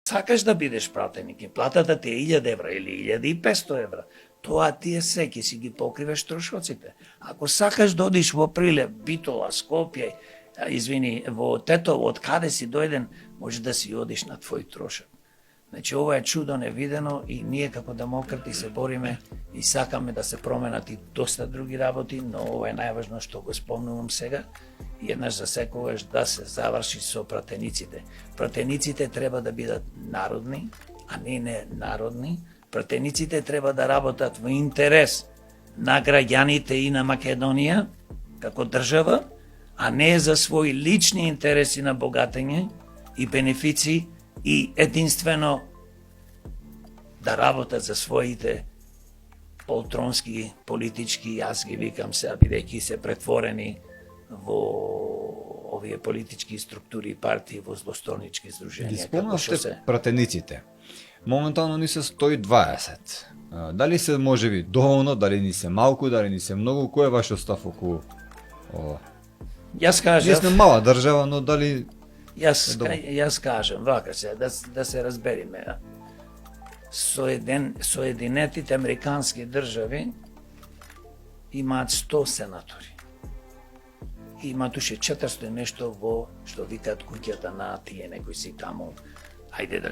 сакаш да бидеш пратеник и платата ти е 1000 евра или 1500 евра, тоа ти е се, ќе си ги покриваш трошоците. Ако сакаш да одиш во Прилеп, Битола, Скопје, извини, во Тетово, од каде си дојден, може да си одиш на твој трошок. Значи, ова е чудо невидено и ние како демократи се бориме и сакаме да се променат и доста други работи, но ова е најважно што го спомнувам сега и еднаш за секогаш да се заврши со пратениците. Пратениците треба да бидат народни, а не народни. Пратениците треба да работат во интерес на граѓаните и на Македонија како држава, а не за своји лични интереси на богатење и бенефици и единствено да работат за своите полтронски, политички, јас ги викам се, бидејќи се претворени во овие политички структури и партии во злосторнички здруженија. Ги спомнавте пратениците. Моментално ни се 120. Дали се можеби доволно, дали ни се малку, дали ни се многу, кој е вашиот став околу ова? Јас кажав, Ние сме мала држава, но дали Јас кажам, вака се, да се разбериме. Соединетите американски држави имаат 100 сенатори. И имаат уште 400 нешто во, што викаат куќата на тие некои си таму, ајде да